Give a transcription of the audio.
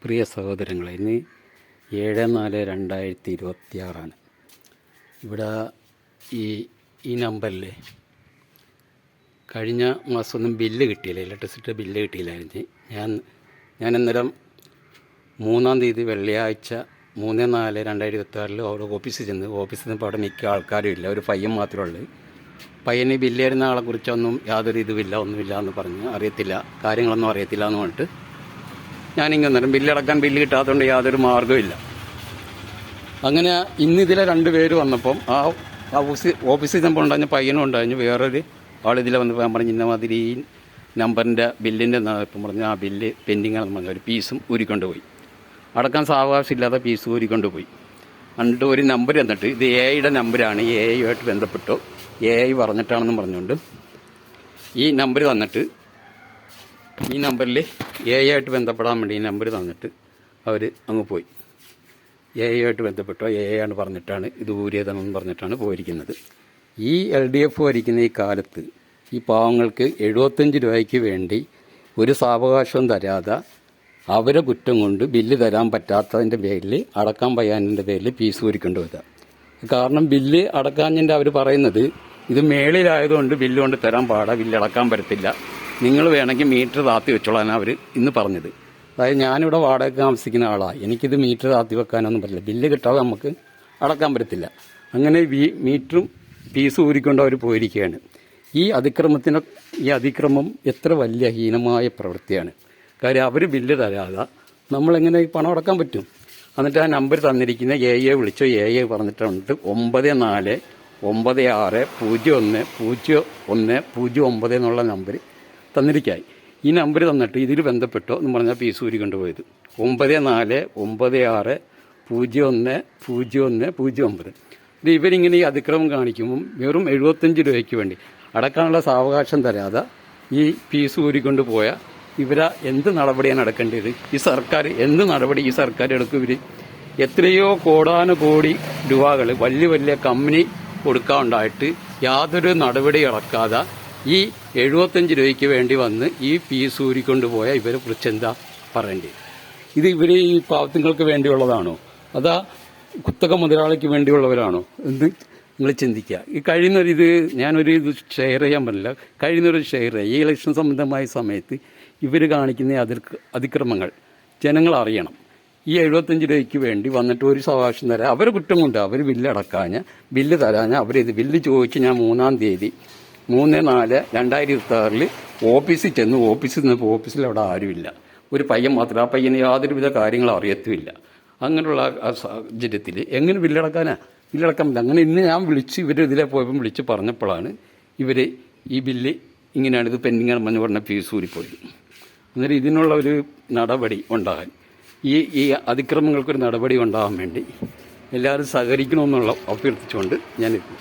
പ്രിയ സഹോദരങ്ങളെ, ഇന്ന് 7/4/2026 ഇവിടെ ഈ നമ്പറിൽ കഴിഞ്ഞ മാസമൊന്നും ബില്ല് കിട്ടിയില്ല, ഇലക്ട്രിസിറ്റി ബില്ല് കിട്ടിയില്ലായിരുന്നു. ഞാൻ അന്നേരം 3-ാം തീയതി വെള്ളിയാഴ്ച 3/4/2026 അവിടെ ഓഫീസിൽ ചെന്ന് നിന്നപ്പോൾ അവിടെ മിക്ക ആൾക്കാരും ഇല്ല, ഒരു പയ്യൻ മാത്രമേ ഉള്ളൂ. പയ്യന് ബില്ല് തരുന്ന ആളെക്കുറിച്ചൊന്നും യാതൊരു ഇതുമില്ല, ഒന്നുമില്ല എന്ന് പറഞ്ഞ്, അറിയത്തില്ല, കാര്യങ്ങളൊന്നും അറിയത്തില്ല എന്ന് പറഞ്ഞിട്ട് ഞാനിങ്ങനെ ബില്ലടക്കാൻ ബില്ല് കിട്ടാത്തതുകൊണ്ട് യാതൊരു മാർഗ്ഗമില്ല. അങ്ങനെ ഇന്നിതിലെ 2 പേര് വന്നപ്പം ഓഫീസിൽ ചെന്നപ്പോൾ ഉണ്ടാഞ്ഞ പയ്യനും ഉണ്ടാഞ്ഞു, വേറൊരു ആളിതിലെ വന്നപ്പോൾ ഞാൻ പറഞ്ഞു ഇന്ന മാതിരി ഈ നമ്പറിൻ്റെ ബില്ലിൻ്റെ ഇപ്പം പറഞ്ഞു ആ ബില്ല് പെൻഡിങ് ആണെന്ന് പറഞ്ഞു ഒരു പീസും ഊരിക്കൊണ്ടുപോയി. അടക്കാൻ സാവകാശമില്ലാതെ പീസ് ഊരിക്കൊണ്ടുപോയി. എന്നിട്ട് ഒരു നമ്പർ തന്നിട്ട് ഇത് എയുടെ നമ്പറാണ്, എയുമായിട്ട് ബന്ധപ്പെട്ടോ, എ പറഞ്ഞിട്ടാണെന്നും പറഞ്ഞുകൊണ്ട് ഈ നമ്പർ തന്നിട്ട് ഈ നമ്പറിൽ എയുമായിട്ട് ബന്ധപ്പെടാൻ വേണ്ടി ഈ നമ്പർ തന്നിട്ട് അവർ അങ്ങ് പോയി. എയുമായിട്ട് ബന്ധപ്പെട്ടോ ആണ് പറഞ്ഞിട്ടാണ് ഇത് ഊരിയതെന്ന് പറഞ്ഞിട്ടാണ് പോയിരിക്കുന്നത്. ഈ LDF ഭരിക്കുന്ന ഈ കാലത്ത് ഈ പാവങ്ങൾക്ക് 75 രൂപയ്ക്ക് വേണ്ടി ഒരു സാവകാശവും തരാതെ അവരെ കുറ്റം കൊണ്ട് ബില്ല് തരാൻ പറ്റാത്തതിൻ്റെ പേരിൽ, അടക്കാൻ വയ്യാതിൻ്റെ പേരിൽ പീസ് ഊരിക്കൊണ്ട് വരിക. കാരണം ബില്ല് അടക്കാഞ്ഞിൻ്റെ അവർ പറയുന്നത് ഇത് മേളിലായതുകൊണ്ട് ബില്ല് കൊണ്ട് തരാൻ പാടാ, ബില്ല് അടക്കാൻ പറ്റത്തില്ല, നിങ്ങൾ വേണമെങ്കിൽ മീറ്റർ താത്തി വെച്ചോളാനാണ് അവർ ഇന്ന് പറഞ്ഞത്. അതായത് ഞാനിവിടെ വാടക താമസിക്കുന്ന ആളാണ്, എനിക്കിത് മീറ്റർ താത്തി വെക്കാനൊന്നും പറ്റില്ല, ബില്ല് കിട്ടാതെ നമുക്ക് അടക്കാൻ പറ്റത്തില്ല. അങ്ങനെ മീറ്ററും പീസ് ഊരിക്കൊണ്ട് അവർ പോയിരിക്കുകയാണ്. ഈ അതിക്രമം എത്ര വലിയ ഹീനമായ പ്രവൃത്തിയാണ്. കാര്യം അവർ ബില്ല് തരാതെ നമ്മളെങ്ങനെ പണം അടക്കാൻ പറ്റും? എന്നിട്ട് ആ നമ്പർ തന്നിരിക്കുന്ന എയെ വിളിച്ചോ, എയെ പറഞ്ഞിട്ടുണ്ട് 94-01-01-09 എന്നുള്ള നമ്പർ തന്നിരിക്കായി. ഈ നമ്പർ തന്നിട്ട് ഇതിൽ ബന്ധപ്പെട്ടോ എന്ന് പറഞ്ഞാൽ പീസ് ഊരി കൊണ്ടുപോയത് 94-96-01-01-09. ഇവരിങ്ങനെ ഈ അതിക്രമം കാണിക്കുമ്പം വെറും 75 രൂപയ്ക്ക് വേണ്ടി അടക്കാനുള്ള സാവകാശം തരാതെ ഈ പീസ് ഊരിക്കൊണ്ട് പോയാൽ ഇവരെ എന്ത് നടപടിയാണ് എടുക്കേണ്ടത്? ഈ സർക്കാർ എന്ത് നടപടി ഈ സർക്കാർ എടുക്കും? ഇവർ എത്രയോ കോടാനുകോടി രൂപകൾ വലിയ വലിയ കമ്പനി കൊടുക്കാനുണ്ടായിട്ട് യാതൊരു നടപടി ഇറക്കാതെ ഈ 75 രൂപയ്ക്ക് വേണ്ടി വന്ന് ഈ പീസ് ഊരിക്കൊണ്ട് പോയാൽ ഇവരെ കുറിച്ച് എന്താ പറയേണ്ടത്? ഇത് ഇവർ ഈ പാവത്തുങ്ങൾക്ക് വേണ്ടിയുള്ളതാണോ, അതാ കുത്തക മുതലാളിക്ക് വേണ്ടിയുള്ളവരാണോ എന്ന് നിങ്ങൾ ചിന്തിക്കുക. ഈ കഴിയുന്നൊരിത് ഞാനൊരു ഇത് ഷെയർ ചെയ്യാൻ പറ്റില്ല, കഴിയുന്നൊരു ഷെയർ ചെയ്യുക. ഈ ഇലക്ഷൻ സംബന്ധമായ സമയത്ത് ഇവർ കാണിക്കുന്ന അതിക്രമങ്ങൾ ജനങ്ങൾ അറിയണം. ഈ 75 രൂപയ്ക്ക് വേണ്ടി വന്നിട്ട് ഒരു സാവകാശം തരാം, അവരെ കുറ്റം കൊണ്ട് അവർ ബില്ല് തരാഞ്ഞ അവരിത് ബില്ല് ചോദിച്ച് ഞാൻ 3-ാം തീയതി 3/4/2026 ഓഫീസിൽ ചെന്ന് ഓഫീസിൽ നിന്നപ്പോൾ ഓഫീസിൽ അവിടെ ആരുമില്ല, ഒരു പയ്യൻ മാത്രം. ആ പയ്യന് യാതൊരുവിധ കാര്യങ്ങളും അറിയത്തുമില്ല. അങ്ങനെയുള്ള ആ സാഹചര്യത്തിൽ എങ്ങനെ ബില്ലടക്കാൻ പറ്റില്ല. അങ്ങനെ ഇന്ന് ഞാൻ ഇവരിതിലെ പോയപ്പോൾ വിളിച്ച് പറഞ്ഞപ്പോഴാണ് ഇവർ ഈ ബില്ല് ഇങ്ങനെയാണ്, ഇത് പെൻഡിങ്ങാണ് പറഞ്ഞു പറഞ്ഞ ഫീസ് ഊരിപ്പോയി. അന്നേരം ഇതിനുള്ള ഒരു നടപടി ഉണ്ടാകാൻ, ഈ അതിക്രമങ്ങൾക്കൊരു നടപടി ഉണ്ടാകാൻ വേണ്ടി എല്ലാവരും സഹകരിക്കണമെന്നുള്ള അഭ്യർത്ഥിച്ചുകൊണ്ട് ഞാനിരുന്നു.